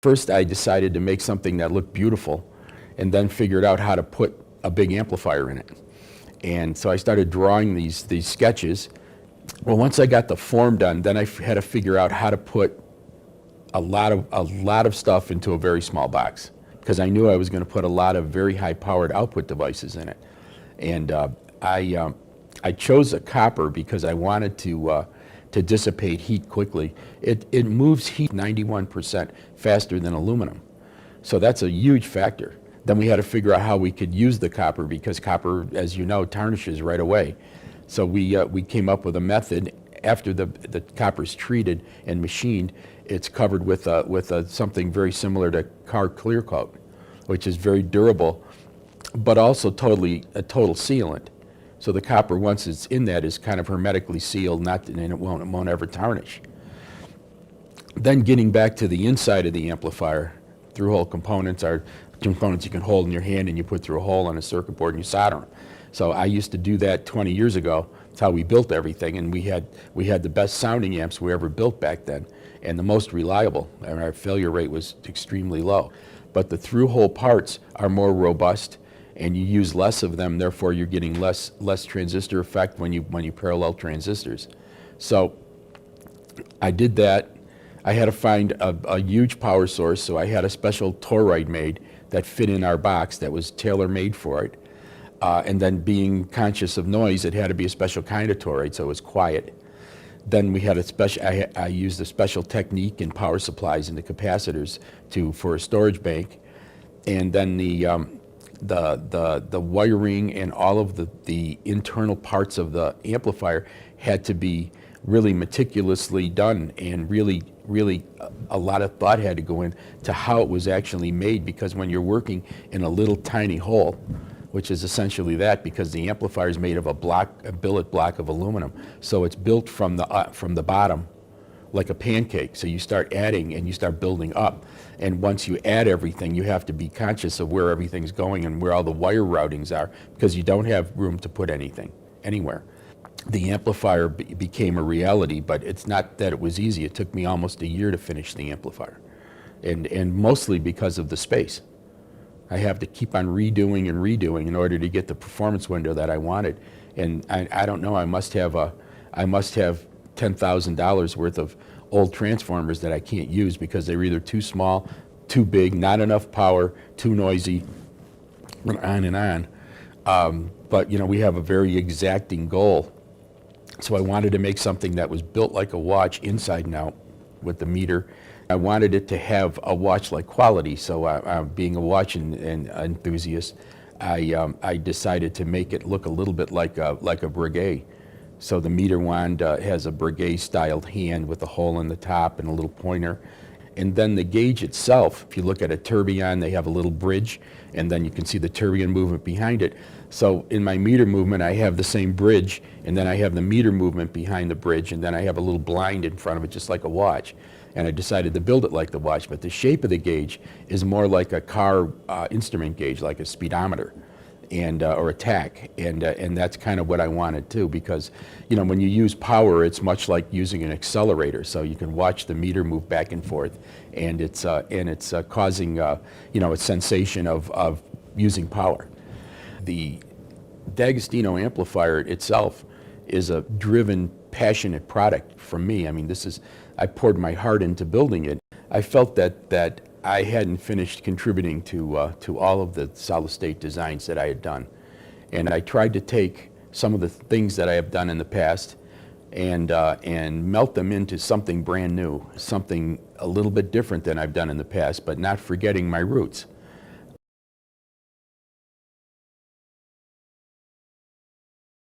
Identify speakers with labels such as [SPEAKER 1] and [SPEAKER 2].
[SPEAKER 1] First, I decided to make something that looked beautiful, and then figured out how to put a big amplifier in it. And so I started drawing these sketches. Well, once I got the form done, then I had to figure out how to put a lot of stuff into a very small box, because I knew I was going to put a lot of very high-powered output devices in it. And I chose a copper because I wanted to dissipate heat quickly. It moves heat 91% faster than aluminum, so that's a huge factor. Then we had to figure out how we could use the copper, because copper, as you know, tarnishes right away. So we came up with a method. After the copper's treated and machined, it's covered with something very similar to car clear coat, which is very durable, but also a total sealant. So the copper, once it's in that, is kind of hermetically sealed, and it won't ever tarnish. Then getting back to the inside of the amplifier, through-hole components are components you can hold in your hand and you put through a hole on a circuit board and you solder them. So I used to do that 20 years ago. That's how we built everything, and we had the best sounding amps we ever built back then, and the most reliable, and our failure rate was extremely low. But the through-hole parts are more robust, and you use less of them, therefore you're getting less transistor effect when you parallel transistors. So I did that. I had to find a huge power source, so I had a special toroid made that fit in our box that was tailor-made for it. And then, being conscious of noise, it had to be a special kind of toroid, so it was quiet. Then we had I used a special technique in power supplies and the capacitors for a storage bank. And then the wiring and all of the internal parts of the amplifier had to be really meticulously done, and really a lot of thought had to go into how it was actually made, because when you're working in a little tiny hole, which is essentially that, because the amplifier is made of a billet block of aluminum, so it's built from the bottom like a pancake. So you start adding and you start building up, and once you add everything, you have to be conscious of where everything's going and where all the wire routings are, because you don't have room to put anything anywhere. The amplifier became a reality, but it's not that it was easy. It took me almost a year to finish the amplifier, and mostly because of the space. I have to keep on redoing and redoing in order to get the performance window that I wanted. And I don't know, I must have $10,000 worth of old transformers that I can't use because they're either too small, too big, not enough power, too noisy, on and on. But you know, we have a very exacting goal. So I wanted to make something that was built like a watch inside and out with the meter. I wanted it to have a watch-like quality. So being a watch enthusiast, I decided to make it look a little bit like a Breguet. So the meter wand has a Breguet-styled hand with a hole in the top and a little pointer. And then the gauge itself, if you look at a tourbillon, they have a little bridge, and then you can see the tourbillon movement behind it. So in my meter movement, I have the same bridge, and then I have the meter movement behind the bridge, and then I have a little blind in front of it, just like a watch. And I decided to build it like the watch, but the shape of the gauge is more like a car instrument gauge, like a speedometer, and or a tach, and that's kind of what I wanted too, because you know, when you use power, it's much like using an accelerator. So you can watch the meter move back and forth, and it's causing you know, a sensation of using power. The D'Agostino amplifier itself is a driven, passionate product from me. I mean, I poured my heart into building it. I felt that I hadn't finished contributing to all of the solid-state designs that I had done. And I tried to take some of the things that I have done in the past and melt them into something brand new, something a little bit different than I've done in the past, but not forgetting my roots.